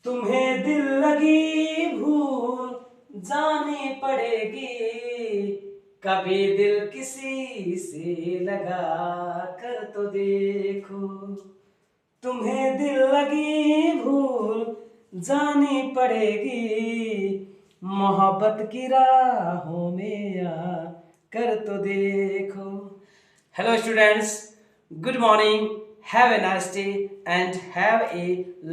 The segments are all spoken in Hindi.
तुम्हें दिल लगी भूल जानी पड़ेगी, कभी दिल किसी से लगा कर तो देखो। तुम्हें दिल लगी भूल जानी पड़ेगी, मोहब्बत की राहों में आ कर तो देखो। Hello students, good morning, have a nice day and have a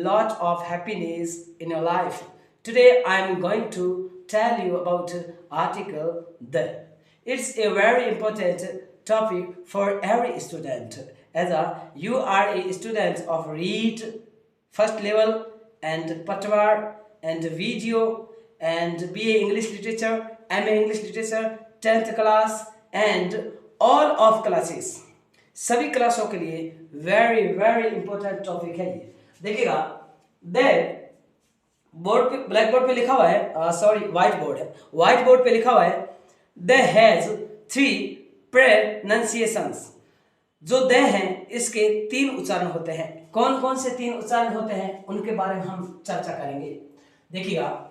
lot of happiness in your life. Today I am going to tell you about article the. It's a very important topic for every student, as you are a student of read first level and patwar and video and BA English literature, MA English literature, 10th class and all of classes. सभी क्लासों के लिए वेरी वेरी इंपॉर्टेंट टॉपिक है ये। देखिएगा, बोर्ड पे, ब्लैक बोर्ड पे लिखा हुआ है, सॉरी व्हाइट बोर्ड है, व्हाइट बोर्ड पे लिखा हुआ है दे हैज 3 प्रोनाउंसिएशंस। जो दे हैं इसके 3 उच्चारण होते हैं। कौन कौन से 3 उच्चारण होते हैं उनके बारे में हम चर्चा करेंगे। देखिएगा,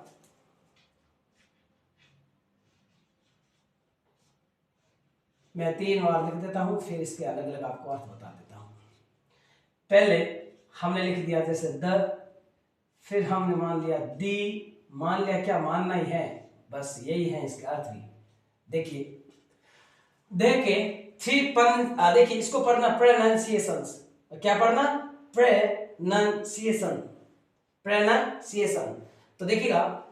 मैं 3 बार लिख देता हूं, फिर इसके अलग अलग आपको अर्थ बता देता हूं। पहले हमने लिख दिया जैसे द, फिर हमने मान लिया दी, मान लिया, क्या मानना ही है, बस यही है इसके अर्थ भी। देखिए, देखिए इसको पढ़ना प्रोनाउंसिएशंस। क्या पढ़ना? Pronunciation, pronunciation. तो देखिएगा,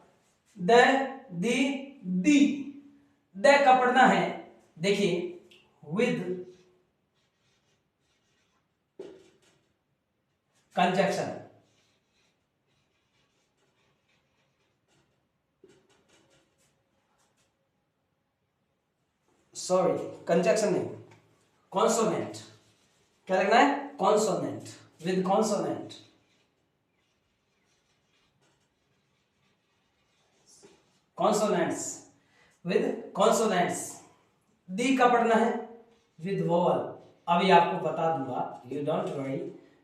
द, दी, द का पढ़ना है, देखिए, with conjunction, सॉरी कंजक्शन नहीं, कॉन्सोनेंट। क्या लगना है? Consonant, with consonant, consonants, with consonants. The का पढ़ना है विद वोवल, अभी आपको बता दूंगा, you don't worry,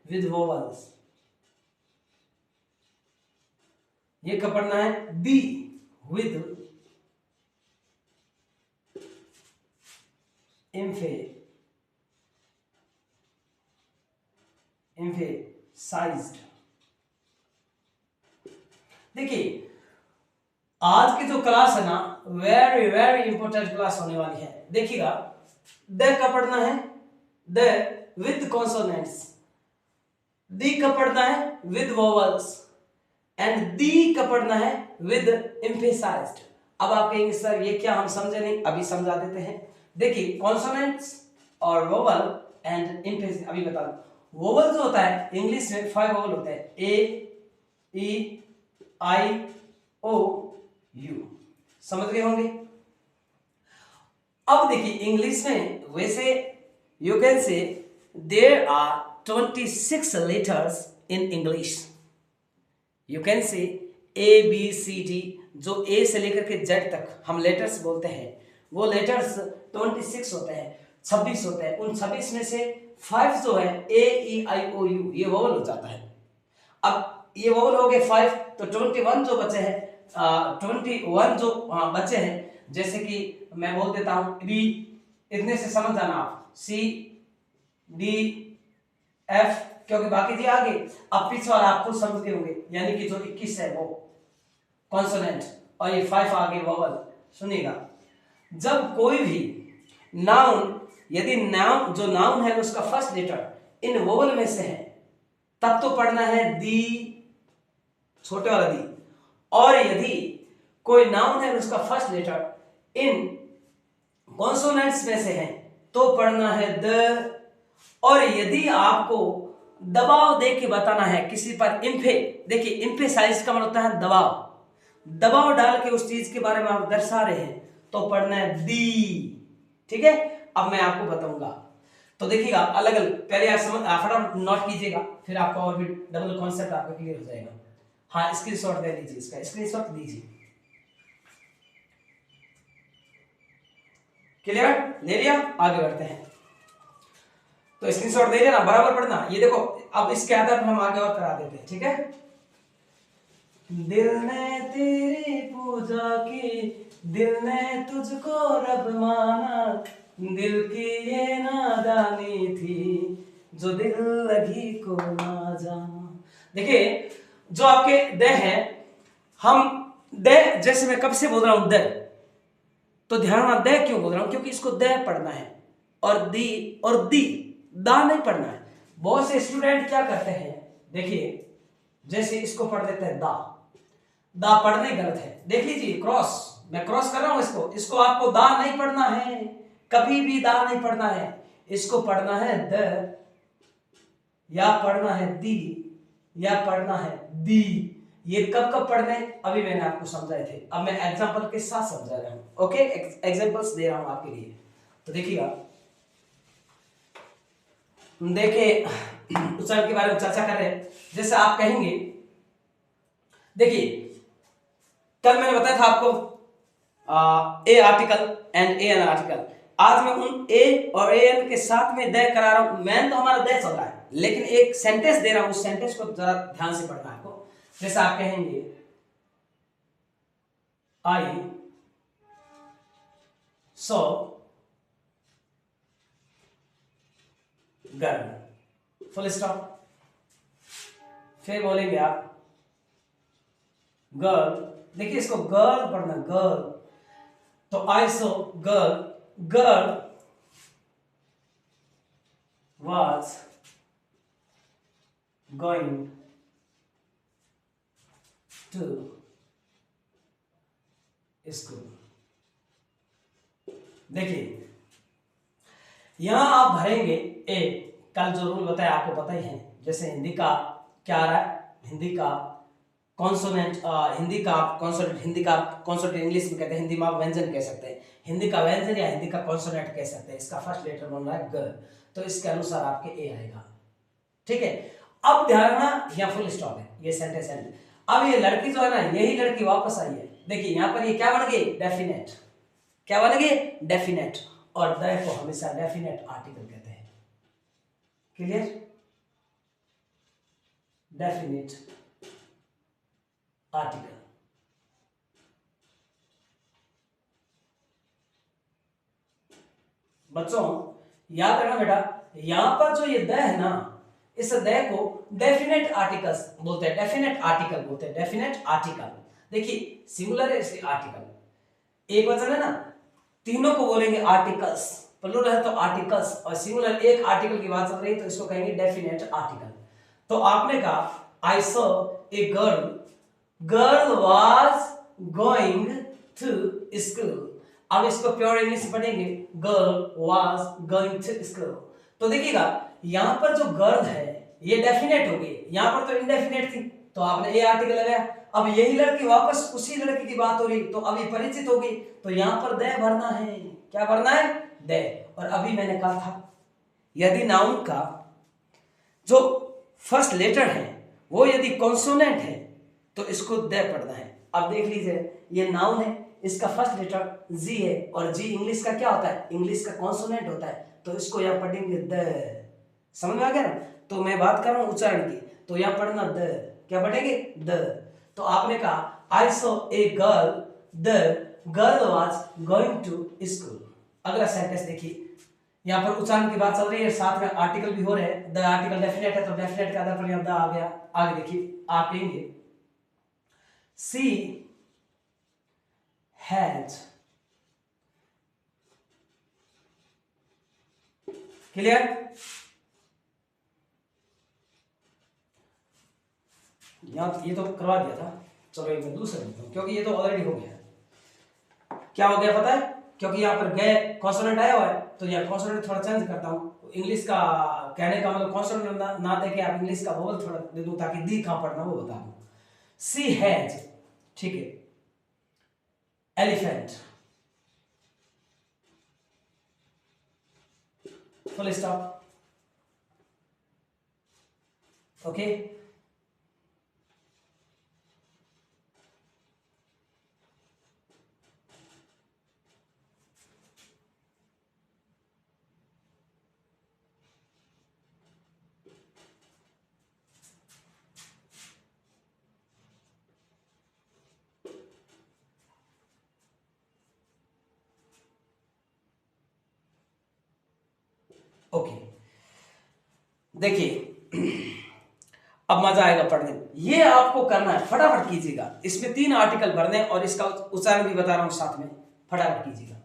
with vowels. ये का पढ़ना है दी विद एम्फेसाइज्ड। देखिए, आज की जो क्लास है ना, वेरी वेरी इंपॉर्टेंट क्लास होने वाली है। देखिएगा, द का पढ़ना है द विद कॉन्सोनेंट्स, दी का पढ़ना है विद वोवल्स एंड दी का पढ़ना है विद एम्फेसाइज्ड। अब आप कहेंगे सर ये क्या, हम समझे नहीं, अभी समझा देते हैं। देखिए, कॉन्सोनेंट्स और वोवल एंड एम्फेसाइज अभी बता दो। वोवल जो होता है इंग्लिश में 5 वोवल होते हैं, ए, ई, आई, ओ, यू, समझ गए होंगे। अब देखिए, इंग्लिश में वैसे you can say there are 26 letters in English. You can say A B C D, जो ए से लेकर के जेड तक हम लेटर्स बोलते हैं, वो लेटर्स 26 होते हैं, 26 होते हैं। उन 26 में से 5 जो है ए, ई, आई, ओ, यू, ये वोवल हो जाता है। अब ये वोवल हो गए 5, तो 21 जो बचे हैं, 21 जो बचे हैं, जैसे कि मैं बोल देता हूं बी, इतने से समझ जाना आप, सी, डी, एफ, क्योंकि बाकी जी आगे, अब पीछे वाला आप खुद समझ गए होंगे, यानी कि जो 21 है वो कॉन्सोनेंट और ये 5 आगे वोवल। सुनिएगा, जब कोई भी नाउन, यदि नाउन जो नाउन है उसका फर्स्ट लेटर इन वोवल में से है, तब तो पढ़ना है दी, छोटे वाला दी। और यदि कोई नाउन है उसका फर्स्ट लेटर इन कॉन्सोनेंट्स में से है तो पढ़ना है द। और यदि आपको दबाव दे के बताना है किसी पर, देखिए एम्फेसाइज का मतलब होता है दबाव, दबाव डाल के उस चीज के बारे में आप दर्शा रहे हैं तो पढ़ना है दी। ठीक है, अब मैं आपको बताऊंगा। तो देखिएगा, अलग अलग, पहले आप फटाफट नोट कीजिएगा, फिर आपका और भी डबल कॉन्सेप्ट आपका क्लियर हो जाएगा। हाँ, स्क्रीनशॉट ले लीजिए, इसका स्क्रीनशॉट लीजिए। क्लियर? ले लिया? आगे बढ़ते हैं। तो स्क्रीनशॉट दे लेना, बराबर पढ़ना। ये देखो, अब इसके आधार पर हम आगे और करा देते हैं, ठीक है। दिल ने तेरी पूजा की, दिल ने तुझको रब माना, दिल की ये नादानी थी जो दिल लगी को ना जाना। देखिए जो आपके द है, हम द जैसे मैं कब से बोल रहा हूं द, तो ध्यान रखना द क्यों बोल रहा हूं, क्योंकि इसको द पढ़ना है और दी और दी, दा नहीं पढ़ना है। बहुत से स्टूडेंट क्या करते हैं, देखिए जैसे इसको पढ़ देते हैं दा, दा पढ़ना ही गलत है। देख लीजिए क्रॉस, मैं क्रॉस कर रहा हूं इसको, इसको आपको दा नहीं पढ़ना है, कभी भी दा नहीं पढ़ना है, इसको पढ़ना है द, या पढ़ना है दी, या पढ़ना है दी। ये कब कब पढ़ने अभी मैंने आपको समझाए थे, अब मैं एग्जांपल के साथ समझा रहा हूं। ओके, एग्जांपल्स दे रहा हूं आपके लिए, तो देखिएगा। देखिए उच्चारण के बारे में चर्चा कर रहे हैं। जैसे आप कहेंगे, देखिए कल मैंने बताया था आपको a article and a an article, आज मैं उन ए और ए एन के साथ में द करा रहा हूं। मैन तो हमारा द चल रहा है, लेकिन एक सेंटेंस दे रहा हूं, उस सेंटेंस को जरा ध्यान से पढ़ना है आपको। जैसे आप कहेंगे I saw girl, full stop. फिर बोलेंगे आप गर्ल, देखिए इसको गर्ल पढ़ना, गर्ल, तो I saw girl, girl was going to school। देखिए यहां आप भरेंगे ए, कल जो रूल बताया आपको पता ही है। जैसे हिंदी का क्या आ रहा है, हिंदी का कॉन्सोनेंट, हिंदी का कॉन्सोनेंट, हिंदी का कॉन्सोनेंट इंग्लिश में कहते हैं, हिंदी में आप व्यंजन कह सकते हैं, हिंदी का व्यंजन या हिंदी का कॉन्सोनेंट कह सकते हैं। इसका फर्स्ट लेटर बन रहा है ग, तो इसके अनुसार आपके ए आएगा। ठीक है, अब ध्यान रखना यहाँ फुल स्टॉप है, ये सेंटेंस एंड। अब ये लड़की जो है ना, यही लड़की वापस आई है। देखिए यहाँ पर ये क्या बन गई, डेफिनेट। क्या बन गई, डेफिनेट। और द को हमेशा डेफिनेट आर्टिकल कहते हैं। Clear, definite article. बच्चों याद रखना बेटा, यहां पर जो ये द है ना, इस द को डेफिनेट आर्टिकल्स बोलते हैं, डेफिनेट आर्टिकल बोलते हैं, डेफिनेट आर्टिकल। देखिए सिंगुलर है इसलिए आर्टिकल, एक वचन है ना, तीनों को बोलेंगे आर्टिकल्स, प्लूरल है तो आर्टिकल्स, और सिंगुलर एक आर्टिकल की बात चल रही है तो इसको कहेंगे डेफिनेट आर्टिकल। तो आपने कहा I saw a girl, girl was going to school. अब इसको प्योर इंग्लिश में पढ़ेंगे, girl was going to school. तो देखिएगा यहां पर जो गर्ल है ये डेफिनेट हो गई, यहां पर तो इनडेफिनेट थी, तो आपने ए आर्टिकल लगाया। अब यही लड़की वापस उसी लड़की की बात हो रही, तो अभी परिचित होगी, तो यहां पर दे भरना है। क्या भरना है, दे। और अभी मैंने कहा था यदि नाउन का जो फर्स्ट लेटर है वो यदि कॉन्सोनेंट है तो इसको दे पढ़ना है। अब देख लीजिए ये नाउन है, इसका फर्स्ट लेटर जी है, और जी इंग्लिश का क्या होता है, इंग्लिश का कॉन्सोनेंट होता है, तो इसको यहां पढ़ेंगे द। समझ में आ गया ना, तो मैं बात कर रहा हूं उच्चारण की, तो यहां पढ़ना द। क्या पढ़ेंगे, द। तो आपने कहा I saw a girl, the girl was going to school. अगला सेंटेंस देखिए, यहां पर उच्चारण की बात चल रही है, साथ में आर्टिकल भी हो रहे हैं। द आर्टिकल डेफिनेट है, तो डेफिनेट के आधार पर यहां द आ गया। आगे देखिए आप कहेंगे सी हैज। क्लियर, यहां ये तो करवा दिया था, चलो एक मैं दूसरा लिखता हूं क्योंकि ये तो ऑलरेडी हो गया। क्या हो गया पता है, क्योंकि यहाँ पर गए कॉन्सोनेंट आया हुआ है, तो यहाँ कॉन्सोनेंट थोड़ा चेंज करता हूँ। इंग्लिश का कहने का मतलब कॉन्सोनेंट ना देके आप इंग्लिश का वोवल थोड़ा दे दूं ताकि दी कहां पढ़ना वो बता दूं। सी हैज, ठीक है, elephant, full stop. Okay, okay, देखिए अब मजा आएगा पढ़ने में। ये आपको करना है, फटाफट कीजिएगा। इसमें 3 आर्टिकल भरने और इसका उच्चारण भी बता रहा हूं साथ में, फटाफट कीजिएगा,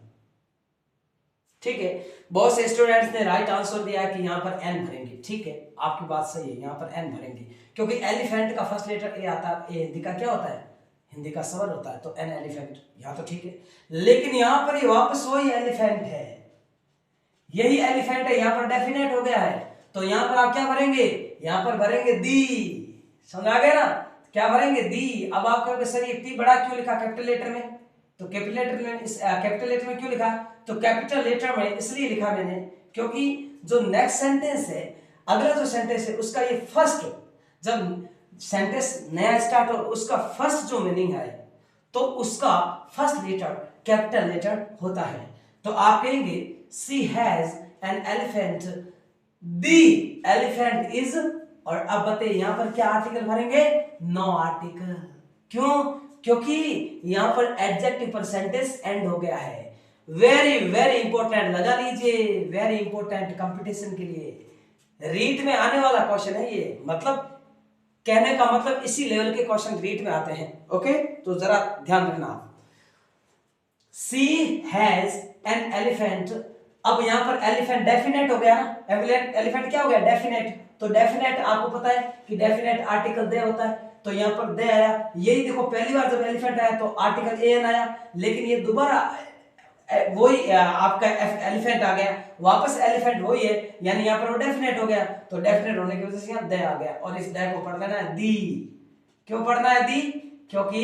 ठीक है। बहुत से स्टूडेंट्स ने राइट आंसर दिया कि यहाँ पर एन भरेंगे, ठीक है, आपकी बात सही है, यहाँ पर एन भरेंगे क्योंकि एलिफेंट का फर्स्ट लेटर ए आता है। ए हिंदी का क्या होता है? हिंदी का स्वर होता है, तो एन एलिफेंट, यहाँ तो ठीक है। लेकिन यहाँ पर ये वापस वही एलिफेंट है, यही एलिफेंट है, यहाँ पर डेफिनेट हो गया है, तो यहाँ पर आप क्या भरेंगे? यहाँ पर भरेंगे दी। समझ आ गया ना? क्या भरेंगे? दी। अब आप कहोगे सर ये टी बड़ा क्यों लिखा कैपिटल लेटर में? तो कैपिटल लेटर में, इस कैपिटल लेटर में क्यों लिखा? तो कैपिटल लेटर में इसलिए लिखा मैंने क्योंकि जो नेक्स्ट सेंटेंस है, अगला जो सेंटेंस है उसका ये फर्स्ट, जब सेंटेंस नया स्टार्ट हो उसका फर्स्ट जो मीनिंग है तो उसका फर्स्ट लेटर कैपिटल लेटर होता है। तो आप कहेंगे she has an elephant, the elephant is, और अब बताइए यहां पर क्या आर्टिकल भरेंगे? No article. क्यों? क्योंकि यहां पर एडजेक्टिव पर सेंटेंस एंड हो गया है। वेरी वेरी इंपॉर्टेंट, लगा लीजिए, वेरी इंपॉर्टेंट कंपटीशन के लिए, रीट में आने वाला क्वेश्चन है ये। मतलब कहने का मतलब इसी लेवल के क्वेश्चन रीट में आते हैं। ओके, तो जरा ध्यान रखना। सी हैज एन एलिफेंट, अब यहां पर एलिफेंट डेफिनेट हो गया ना, एलिफेंट क्या हो गया? डेफिनेट। तो डेफिनेट आपको पता है कि डेफिनेट आर्टिकल दे होता है, तो यहां पर दे आया। यही देखो पहली बार जब एलिफेंट आया तो आर्टिकल एन आया, लेकिन ये दोबारा वही आपका एलिफेंट आ गया, वापस एलिफेंट वही है, यानी यहाँ पर वो डेफिनेट हो गया, तो डेफिनेट होने की वजह से यहाँ दे आ गया, और इस दे को पढ़ लेना है दी। क्यों पढ़ना है दी? क्योंकि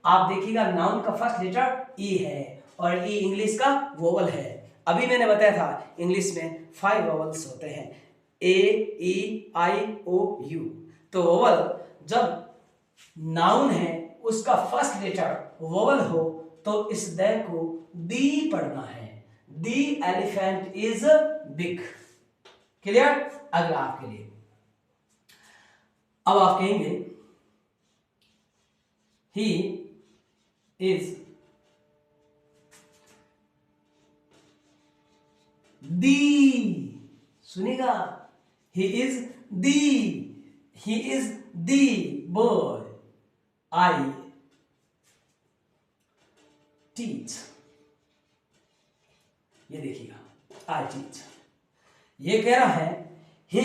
आप देखिएगा नाउन का फर्स्ट लेटर ई है और ई इंग्लिश का वोवल है। अभी मैंने बताया था इंग्लिश में 5 वोवल्स होते हैं, ए ई आई ओ यू। तो वोवल जब नाउन है उसका फर्स्ट लेटर वोवल हो तो इस दे को दी पढ़ना है। दी एलिफेंट इज बिग। क्लियर? अगला आपके लिए, अब आप कहेंगे ही इज दी, सुनिएगा, ही is the boy I teach. ये देखिएगा, आई टीच, ये कह रहा है ही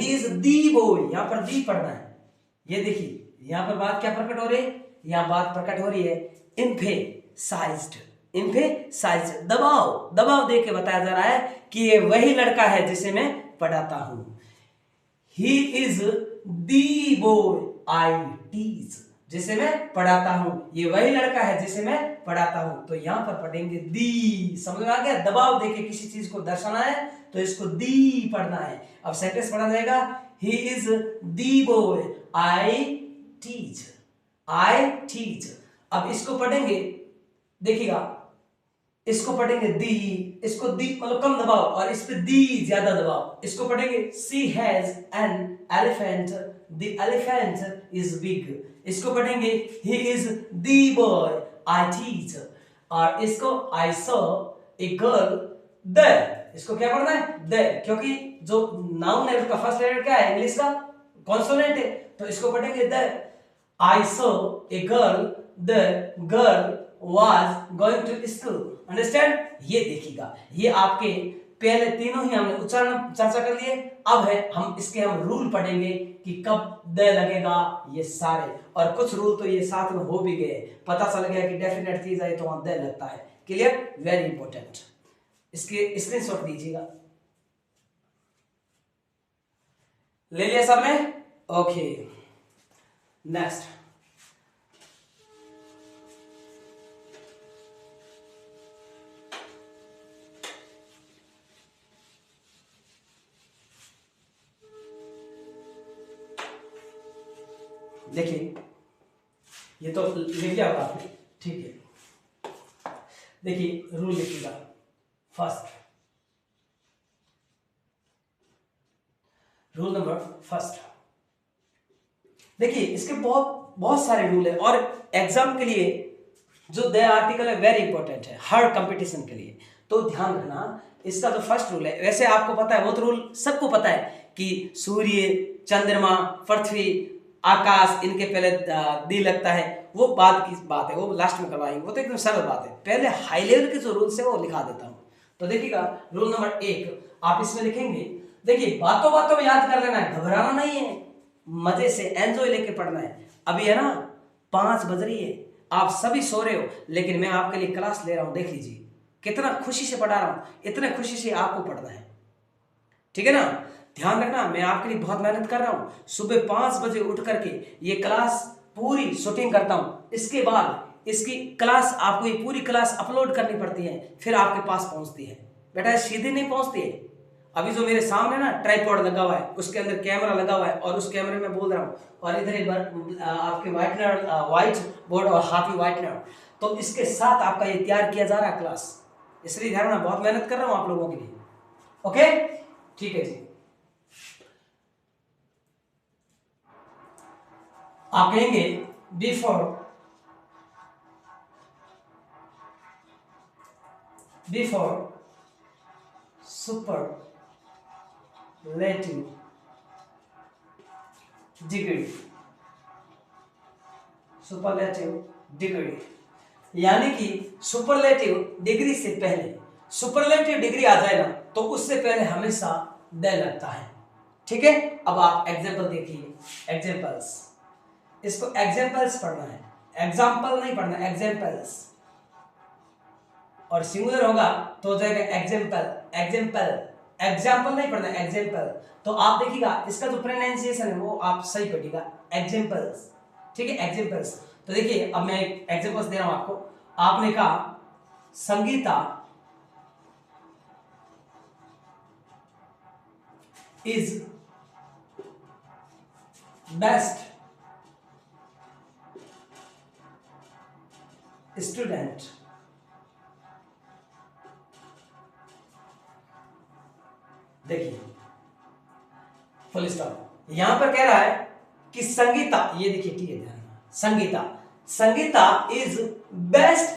इज दी बॉय, यहां पर दी पढ़ना है। ये देखिए यहां पर बात क्या प्रकट हो रही है? यहां बात प्रकट हो रही है एम्फेसाइज्ड, दबाव दे के बताया जा रहा है कि ये वही लड़का है जिसे मैं पढ़ाता हूं। ही is the boy I teach, जिसे मैं पढ़ाता हूं, ये वही लड़का है जिसे मैं पढ़ाता हूं। तो यहां पर पढ़ेंगे दी। समझ में आ गया? दबाव देके किसी चीज को दर्शाना है तो इसको दी पढ़ना है। अब सेंटेंस पढ़ा जाएगा, ही is the boy I teach, अब इसको पढ़ेंगे, देखिएगा, इसको पढ़ेंगे दी, इसको दी मतलब कम दबाव और इस पे दी ज्यादा दबाव। इसको पढ़ेंगे she has an elephant, the elephant is big. इसको पढ़ेंगे he is the boy I teach, और इसको I saw a girl there. इसको क्या पढ़ना है? देयर, क्योंकि जो नाउन है उसका फर्स्ट लेटर क्या है? इंग्लिश का कॉन्सोनेंट है, तो इसको पढ़ेंगे there. I saw a girl, the girl was going to school। Understand? ये देखिएगा, ये आपके पहले तीनों ही हमने उच्चारण चर्चा कर लिए। अब है हम इसके हम रूल पढ़ेंगे कि कब द लगेगा, ये सारे, और कुछ रूल तो ये साथ में हो भी गए। पता चल गया कि डेफिनेट चीज है तो वहां द लगता है। क्लियर? वेरी इंपॉर्टेंट, इसके स्क्रीनशॉट दीजिएगा। ले लिया सबने? Okay, next. देखिए ये तो लिख लिया होगा आपने, ठीक है। देखिए रूल लिखिएगा। फर्स्ट, रूल नंबर फर्स्ट, देखिए इसके बहुत बहुत सारे रूल है और एग्जाम के लिए जो द आर्टिकल है वेरी इंपॉर्टेंट है हर कंपटीशन के लिए। तो ध्यान रखना, इसका जो फर्स्ट रूल है, वैसे आपको पता है, वो तो रूल सबको पता है कि सूर्य, चंद्रमा, पृथ्वी, आकाश, इनके पहले दी लगता है, वो बाद की बात है, वो लास्ट में करवाएंगे, वो तो एकदम सरल बात है। पहले हाई लेवल के जो रूल्स है वो लिखा देता हूं। तो देखिएगा, रूल नंबर 1 आप इसमें लिखेंगे। देखिए, बातों बातों में याद कर लेना है, घबराना नहीं है, मजे से एंजॉय लेके पढ़ना है। अभी है ना 5 बज रही है, आप सभी सो रहे हो, लेकिन मैं आपके लिए क्लास ले रहा हूं। देख लीजिए कितना खुशी से पढ़ा रहा हूं, इतने खुशी से आपको पढ़ना है, ठीक है ना। ध्यान रखना, मैं आपके लिए बहुत मेहनत कर रहा हूं। सुबह 5 बजे उठ करके ये क्लास पूरी शूटिंग करता हूं, इसके बाद इसकी क्लास, आपको ये पूरी क्लास अपलोड करनी पड़ती है, फिर आपके पास पहुंचती है। बेटा सीधी नहीं पहुंचती है। अभी जो मेरे सामने ना ट्राइपॉड लगा हुआ है, उसके अंदर कैमरा लगा हुआ है, और उस कैमरे में बोल रहा हूँ, और इधर एक बार आपके व्हाइट बोर्ड और हाथी व्हाइटनर, तो इसके साथ आपका ये तैयार किया जा रहा है क्लास। इसलिए ध्यान रखना, बहुत मेहनत कर रहा हूं आप लोगों के लिए। ओके, ठीक है जी। आप कहेंगे before superlative degree, superlative degree, यानी कि सुपरलेटिव डिग्री से पहले, सुपरलेटिव डिग्री आ जाए ना तो उससे पहले हमेशा द लगता है, ठीक है। अब आप एग्जाम्पल देखिए, एग्जाम्पल्स, इसको एग्जाम्पल्स पढ़ना है, एग्जाम्पल नहीं पढ़ना, एग्जाम्पल्स, और सिंगुलर होगा तो हो जाएगा एग्जाम्पल, एग्जाम्पल, एग्जाम्पल नहीं पढ़ना, एग्जाम्पल। तो आप देखिएगा, इसका जो प्रोनाउंसिएशन है वो आप सही पढ़िएगा, एग्जाम्पल्स, ठीक है, एग्जाम्पल्स। तो देखिए, अब मैं एग्जाम्पल्स दे रहा हूं आपको। आपने कहा संगीता इज बेस्ट स्टूडेंट देखिए, फुल स्टॉप। यहां पर कह रहा है कि संगीता, ये देखिए, ठीक है, ध्यान, संगीता, संगीता इज बेस्ट